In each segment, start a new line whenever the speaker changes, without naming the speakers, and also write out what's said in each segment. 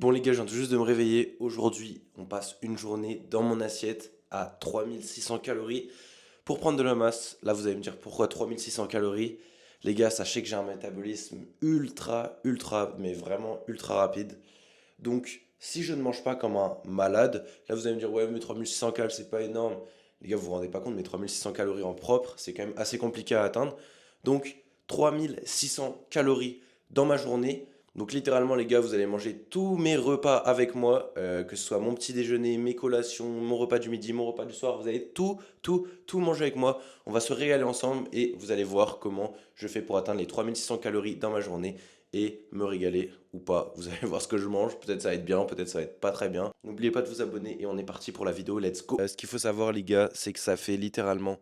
Bon les gars, je viens tout juste de me réveiller. Aujourd'hui, on passe une journée dans mon assiette à 3600 calories pour prendre de la masse. Là, vous allez me dire pourquoi 3600 calories. Les gars, sachez que j'ai un métabolisme ultra, mais vraiment ultra rapide. Donc, si je ne mange pas comme un malade, là vous allez me dire ouais, mais 3600 calories, c'est pas énorme. Les gars, vous vous rendez pas compte, mais 3600 calories en propre, c'est quand même assez compliqué à atteindre. Donc, 3600 calories dans ma journée. Donc littéralement les gars, vous allez manger tous mes repas avec moi, que ce soit mon petit déjeuner, mes collations, mon repas du midi, mon repas du soir, vous allez tout manger avec moi. On va se régaler ensemble et vous allez voir comment je fais pour atteindre les 3600 calories dans ma journée et me régaler ou pas. Vous allez voir ce que je mange, peut-être ça va être bien, peut-être ça va être pas très bien. N'oubliez pas de vous abonner et on est parti pour la vidéo, let's go. Ce qu'il faut savoir les gars, c'est que ça fait littéralement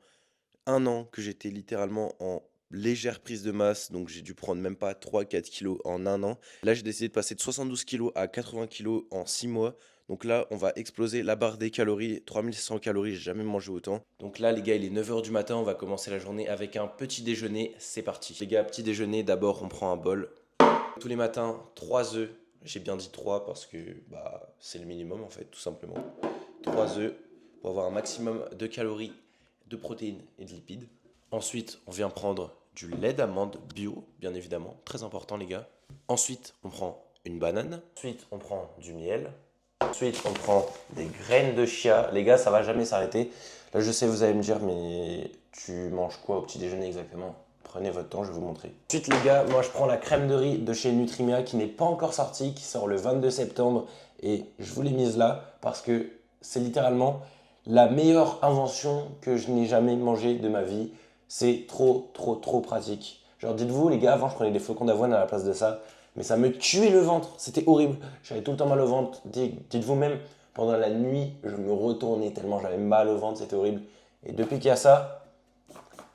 un an que j'étais littéralement en légère prise de masse, donc j'ai dû prendre même pas 3-4 kilos en un an. Là, j'ai décidé de passer de 72 kilos à 80 kilos en 6 mois. Donc là, on va exploser la barre des calories, 3600 calories, j'ai jamais mangé autant. Donc là, les gars, il est 9 h du matin, on va commencer la journée avec un petit déjeuner, c'est parti. Les gars, petit déjeuner, d'abord, on prend un bol. Tous les matins, 3 œufs. J'ai bien dit 3 parce que bah, c'est le minimum en fait, tout simplement. 3 œufs pour avoir un maximum de calories, de protéines et de lipides. Ensuite, on vient prendre du lait d'amande bio, bien évidemment, très important les gars. Ensuite, on prend une banane. Ensuite, on prend du miel. Ensuite, on prend des graines de chia. Les gars, ça va jamais s'arrêter. Là, je sais, vous allez me dire, mais tu manges quoi au petit déjeuner exactement? Prenez votre temps, je vais vous montrer. Ensuite, les gars, moi, je prends la crème de riz de chez Nutrimia qui n'est pas encore sortie, qui sort le 22 septembre. Et je vous l'ai mise là parce que c'est littéralement la meilleure invention que je n'ai jamais mangée de ma vie. C'est trop pratique. Genre, dites-vous, les gars, avant, je prenais des flocons d'avoine à la place de ça. Mais ça me tuait le ventre. C'était horrible. J'avais tout le temps mal au ventre. Dites-vous même, pendant la nuit, je me retournais tellement j'avais mal au ventre. C'était horrible. Et depuis qu'il y a ça,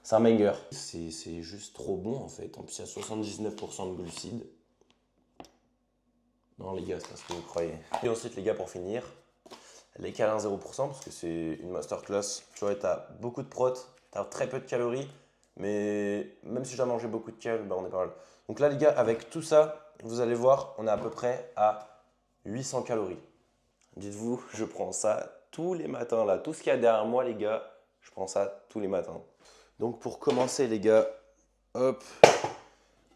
c'est un banger. C'est juste trop bon en fait. En plus, il y a 79% de glucides. Non, les gars, c'est pas ce que vous croyez. Et ensuite, les gars, pour finir, les câlins 0% parce que c'est une masterclass. Tu vois, t'as beaucoup de prot, t'as très peu de calories. Mais même si j'ai mangé beaucoup de cal, bah, on est pas mal. Donc là, les gars, avec tout ça, vous allez voir, on est à peu près à 800 calories. Dites-vous, je prends ça tous les matins là. Tout ce qu'il y a derrière moi, les gars, je prends ça tous les matins. Donc pour commencer, les gars, hop,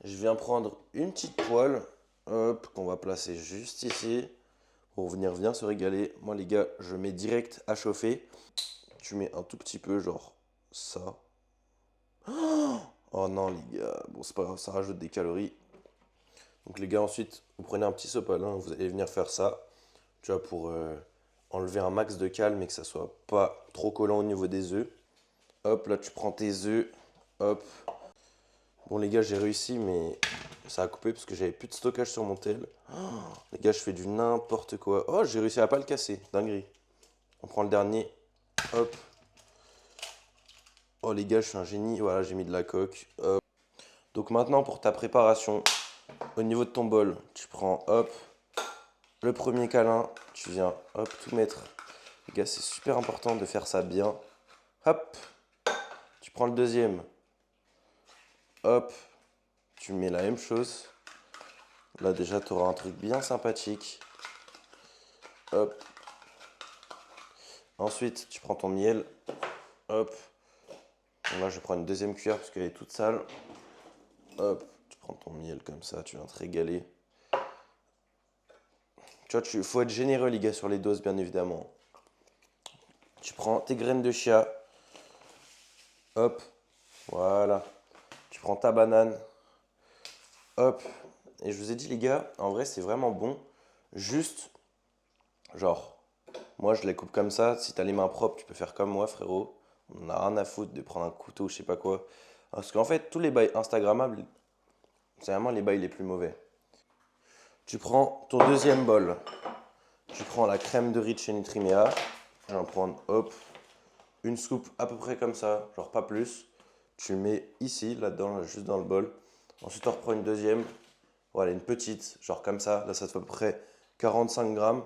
je viens prendre une petite poêle, hop, qu'on va placer juste ici pour venir bien se régaler. Moi, les gars, je mets direct à chauffer. Tu mets un tout petit peu, genre ça. Oh non, les gars, bon, c'est pas grave, ça rajoute des calories. Donc, les gars, ensuite, vous prenez un petit sopalin, vous allez venir faire ça, tu vois, pour enlever un max de cal, mais que ça soit pas trop collant au niveau des œufs. Hop, là, tu prends tes œufs, hop. Bon, les gars, j'ai réussi, mais ça a coupé parce que j'avais plus de stockage sur mon tel. Oh, les gars, je fais du n'importe quoi. Oh, j'ai réussi à pas le casser, dinguerie. On prend le dernier, hop. Oh, les gars, je suis un génie, voilà, j'ai mis de la coque, hop. Donc maintenant, pour ta préparation, au niveau de ton bol, tu prends, hop, le premier câlin, tu viens, hop, tout mettre. Les gars, c'est super important de faire ça bien. Hop, tu prends le deuxième, hop, tu mets la même chose. Là, déjà, tu auras un truc bien sympathique. Hop. Ensuite, tu prends ton miel, hop. Donc là, je prends une deuxième cuillère parce qu'elle est toute sale. Hop, tu prends ton miel comme ça, tu viens te régaler. Tu vois, il faut être généreux, les gars, sur les doses, bien évidemment. Tu prends tes graines de chia. Hop, voilà. Tu prends ta banane. Hop. Et je vous ai dit, les gars, en vrai, c'est vraiment bon. Juste, genre, moi, je les coupe comme ça. Si tu as les mains propres, tu peux faire comme moi, frérot. On n'a rien à foutre de prendre un couteau, je sais pas quoi. Parce qu'en fait, tous les bails Instagrammables, c'est vraiment les bails les plus mauvais. Tu prends ton deuxième bol. Tu prends la crème de riz de chez Nutrimea. Je vais en prendre, hop, une scoop à peu près comme ça, genre pas plus. Tu le mets ici, là-dedans, là, juste dans le bol. Ensuite, on reprend une deuxième. Voilà, une petite, genre comme ça. Là, ça te fait à peu près 45 grammes.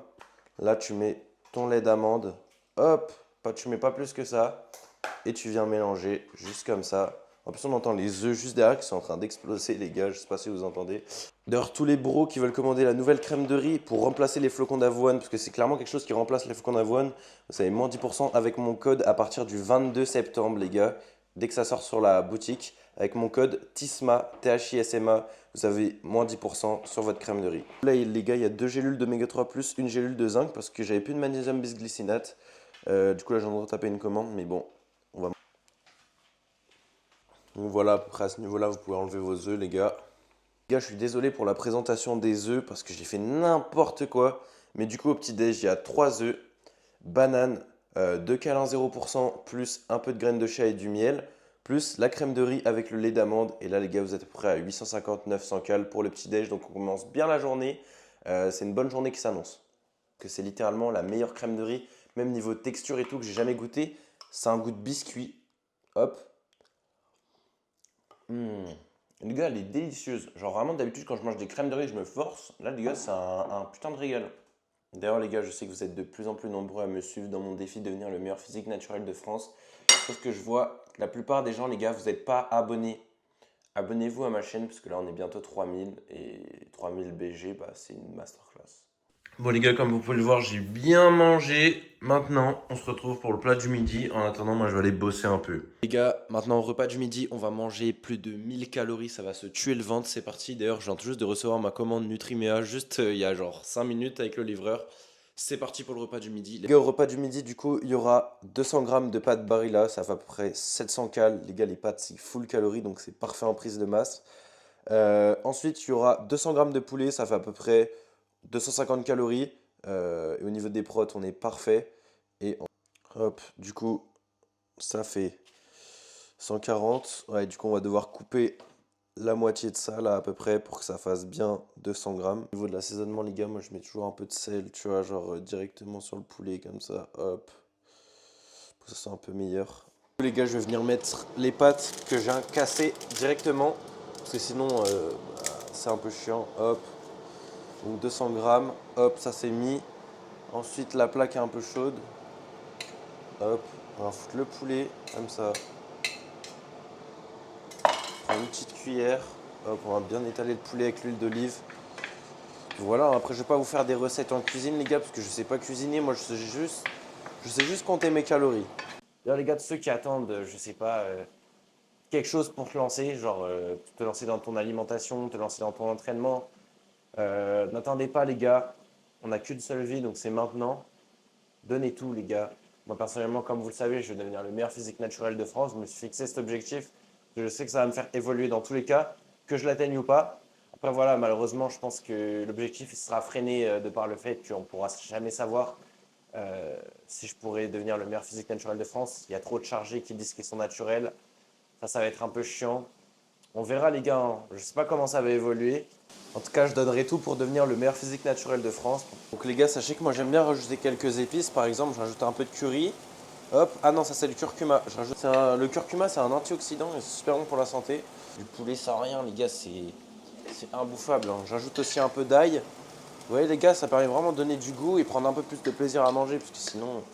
Là, tu mets ton lait d'amande. Hop, tu mets pas plus que ça. Et tu viens mélanger juste comme ça. En plus, on entend les œufs juste derrière qui sont en train d'exploser, les gars. Je sais pas si vous entendez. D'ailleurs, tous les bros qui veulent commander la nouvelle crème de riz pour remplacer les flocons d'avoine, parce que c'est clairement quelque chose qui remplace les flocons d'avoine, vous savez, moins 10% avec mon code à partir du 22 septembre, les gars. Dès que ça sort sur la boutique, avec mon code TISMA, THISMA, vous avez moins 10% sur votre crème de riz. Là, les gars, il y a 2 gélules d'oméga 3 plus une gélule de zinc parce que j'avais plus de magnésium bisglycinate. Du coup, là, j'ai envie de taper une commande, mais bon, on va. Donc voilà, à peu près à ce niveau-là, vous pouvez enlever vos œufs, les gars. Les gars, je suis désolé pour la présentation des œufs parce que j'ai fait n'importe quoi. Mais du coup, au petit-déj, il y a 3 œufs, banane, 2 câlins 0%, plus un peu de graines de chia et du miel, plus la crème de riz avec le lait d'amande. Et là, les gars, vous êtes à peu près à 850-900 cales pour le petit-déj. Donc, on commence bien la journée. C'est une bonne journée qui s'annonce. Que c'est littéralement la meilleure crème de riz, même niveau texture et tout, que j'ai jamais goûté. C'est un goût de biscuit. Hop. Mmh. Les gars, elle est délicieuse. Genre vraiment, d'habitude, quand je mange des crèmes de riz, je me force. Là, les gars, c'est un putain de régal. D'ailleurs, les gars, je sais que vous êtes de plus en plus nombreux à me suivre dans mon défi de devenir le meilleur physique naturel de France. Sauf que je vois que la plupart des gens, les gars, vous n'êtes pas abonnés. Abonnez-vous à ma chaîne, parce que là, on est bientôt 3000. Et 3000 BG, bah, c'est une masterclass. Bon les gars, comme vous pouvez le voir, j'ai bien mangé. Maintenant, on se retrouve pour le plat du midi. En attendant, moi je vais aller bosser un peu. Les gars, maintenant au repas du midi, on va manger plus de 1000 calories. Ça va se tuer le ventre, c'est parti. D'ailleurs, je viens tout juste de recevoir ma commande Nutrimea, juste il y a genre 5 minutes avec le livreur. C'est parti pour le repas du midi. Les gars, au repas du midi, du coup, il y aura 200 grammes de pâtes Barilla. Ça fait à peu près 700 cales. Les gars, les pâtes, c'est full calories, donc c'est parfait en prise de masse. Ensuite, il y aura 200 grammes de poulet, ça fait à peu près 250 calories. Et au niveau des protes, on est parfait. Et hop, du coup, ça fait 140. Ouais, du coup, on va devoir couper la moitié de ça, là, à peu près, pour que ça fasse bien 200 grammes. Au niveau de l'assaisonnement, les gars, moi, je mets toujours un peu de sel, tu vois, genre directement sur le poulet, comme ça, hop, pour que ça soit un peu meilleur. Les gars, je vais venir mettre les pâtes que j'ai cassées directement, parce que sinon, c'est un peu chiant. Hop, donc 200 grammes, hop, ça c'est mis. Ensuite, la plaque est un peu chaude. Hop, on va foutre le poulet, comme ça. On prend une petite cuillère. Hop, on va bien étaler le poulet avec l'huile d'olive. Voilà, après je vais pas vous faire des recettes en cuisine les gars, parce que je sais pas cuisiner, moi je sais juste compter mes calories. D'ailleurs les gars, de ceux qui attendent, je sais pas, quelque chose pour te lancer, genre te lancer dans ton alimentation, te lancer dans ton entraînement, n'attendez pas les gars, on n'a qu'une seule vie, donc c'est maintenant. Donnez tout les gars. Moi personnellement, comme vous le savez, je veux devenir le meilleur physique naturel de France. Je me suis fixé cet objectif. Je sais que ça va me faire évoluer dans tous les cas, que je l'atteigne ou pas. Après voilà, malheureusement, je pense que l'objectif il sera freiné de par le fait qu'on ne pourra jamais savoir si je pourrais devenir le meilleur physique naturel de France. Il y a trop de chargés qui disent qu'ils sont naturels. Ça va être un peu chiant. On verra les gars, hein. Je ne sais pas comment ça va évoluer. En tout cas, je donnerai tout pour devenir le meilleur physique naturel de France. Donc les gars, sachez que moi j'aime bien rajouter quelques épices. Par exemple, je rajoute un peu de curry. Hop, ah non, ça c'est le curcuma. Le curcuma, c'est un antioxydant et c'est super bon pour la santé. Du poulet sans rien, les gars, c'est imbouffable, hein. J'ajoute aussi un peu d'ail. Vous voyez les gars, ça permet vraiment de donner du goût et prendre un peu plus de plaisir à manger, parce que sinon,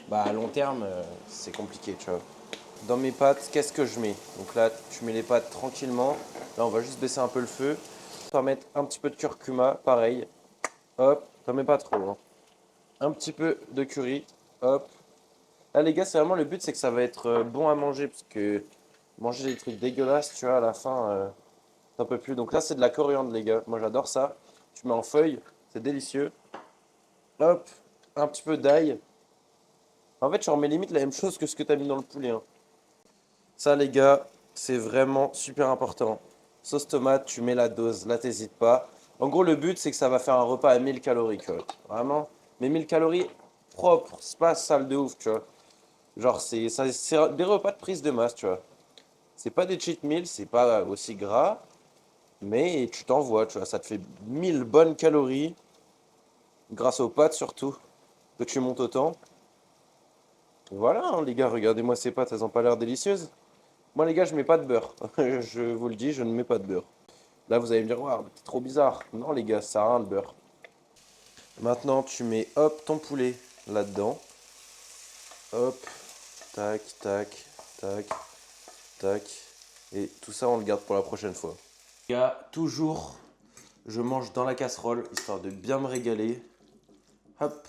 bah à long terme, c'est compliqué, tu vois. Dans mes pâtes, qu'est-ce que je mets? Donc là, tu mets les pâtes tranquillement. Là, on va juste baisser un peu le feu. On va mettre un petit peu de curcuma, pareil. Hop, t'en mets pas trop, hein. Un petit peu de curry. Hop. Là, les gars, c'est vraiment le but, c'est que ça va être bon à manger. Parce que manger des trucs dégueulasses, tu vois, à la fin, t'en peux plus. Donc là, c'est de la coriandre, les gars. Moi, j'adore ça. Tu mets en feuille, c'est délicieux. Hop, un petit peu d'ail. En fait, tu remets limite la même chose que ce que tu as mis dans le poulet, hein. Ça, les gars, c'est vraiment super important. Sauce tomate, tu mets la dose, là, t'hésites pas. En gros, le but, c'est que ça va faire un repas à 1000 calories, tu vois. Vraiment. Mais 1000 calories propres, c'est pas sale de ouf, tu vois. Genre, c'est des repas de prise de masse, tu vois. C'est pas des cheat meals, c'est pas aussi gras, mais tu t'envoies, tu vois. Ça te fait 1000 bonnes calories, grâce aux pâtes surtout, que tu montes autant. Voilà, hein, les gars, regardez-moi ces pâtes, elles ont pas l'air délicieuses. Moi, les gars, je mets pas de beurre. Je vous le dis, je ne mets pas de beurre. Là, vous allez me dire, waouh, c'est trop bizarre. Non, les gars, ça sert à rien le beurre. Maintenant, tu mets, hop, ton poulet là-dedans. Hop, tac, tac, tac, tac. Et tout ça, on le garde pour la prochaine fois. Les gars, toujours je mange dans la casserole, histoire de bien me régaler. Hop.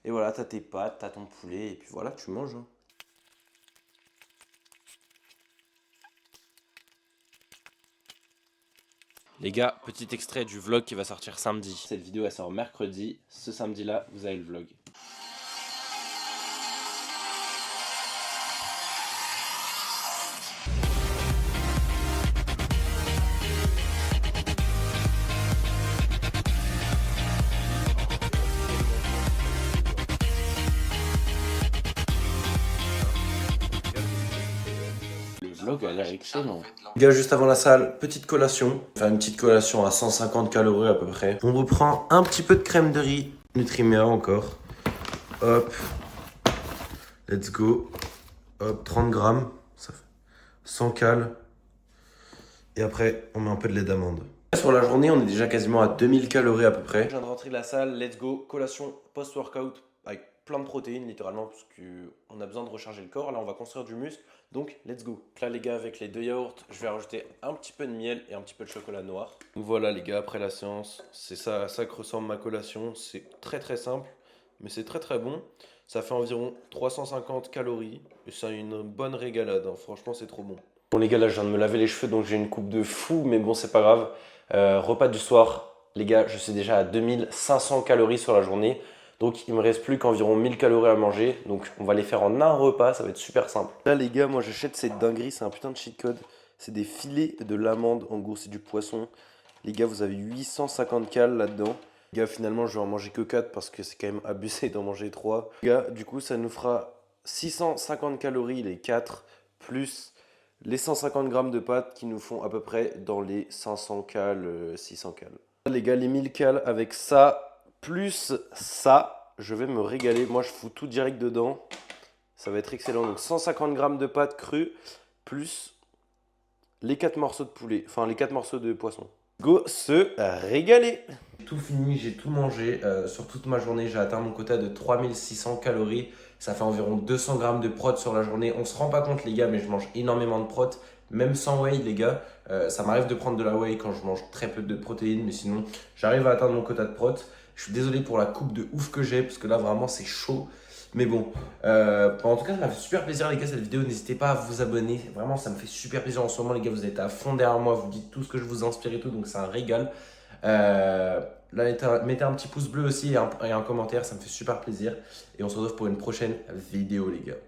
Et voilà, t'as tes pâtes, t'as ton poulet, et puis voilà, tu manges. Hein. Les gars, petit extrait du vlog qui va sortir samedi. Cette vidéo elle sort mercredi. Ce samedi-là, vous avez le vlog. Le vlog a l'air excellent. Les gars, juste avant la salle, petite collation. Enfin, une petite collation à 150 calories à peu près. On reprend un petit peu de crème de riz. Nutrimea encore. Hop. Let's go. Hop, 30 grammes. Ça fait 100 cales. Et après, on met un peu de lait d'amande. Sur la journée, on est déjà quasiment à 2000 calories à peu près. Je viens de rentrer de la salle. Let's go. Collation post-workout avec plein de protéines littéralement parce qu'on a besoin de recharger le corps. Là, on va construire du muscle. Donc, let's go. Là, les gars, avec les 2 yaourts, je vais rajouter un petit peu de miel et un petit peu de chocolat noir. Donc voilà, les gars, après la séance, c'est ça, à ça que ressemble ma collation. C'est très très simple, mais c'est très très bon. Ça fait environ 350 calories et ça a une bonne régalade. Hein. Franchement, c'est trop bon. Bon, les gars, là, je viens de me laver les cheveux, donc j'ai une coupe de fou, mais bon, c'est pas grave. Repas du soir, les gars, je suis déjà à 2500 calories sur la journée. Donc il me reste plus qu'environ 1000 calories à manger. Donc on va les faire en un repas, ça va être super simple. Là les gars, moi j'achète cette dinguerie, c'est un putain de cheat code. C'est des filets de l'amande, en gros c'est du poisson. Les gars, vous avez 850 cales là-dedans. Les gars, finalement je vais en manger que 4 parce que c'est quand même abusé d'en manger 3. Les gars, du coup ça nous fera 650 calories les 4 plus les 150 grammes de pâtes qui nous font à peu près dans les 500 cales, 600 cales. Les gars, les 1000 cales avec ça plus ça, je vais me régaler. Moi, je fous tout direct dedans. Ça va être excellent. Donc, 150 grammes de pâtes crues plus les 4 morceaux de poulet. Enfin, les 4 morceaux de poisson. Go se régaler. Tout fini, j'ai tout mangé. Sur toute ma journée, j'ai atteint mon quota de 3600 calories. Ça fait environ 200 grammes de prot sur la journée. On se rend pas compte, les gars, mais je mange énormément de prot. Même sans whey, les gars. Ça m'arrive de prendre de la whey quand je mange très peu de protéines. Mais sinon, j'arrive à atteindre mon quota de prot. Je suis désolé pour la coupe de ouf que j'ai, parce que là, vraiment, c'est chaud. Mais bon, en tout cas, ça m'a fait super plaisir, les gars, cette vidéo. N'hésitez pas à vous abonner. Vraiment, ça me fait super plaisir en ce moment, les gars. Vous êtes à fond derrière moi. Vous dites tout ce que je vous inspire et tout. Donc, c'est un régal. Là, mettez un petit pouce bleu aussi et un commentaire. Ça me fait super plaisir. Et on se retrouve pour une prochaine vidéo, les gars.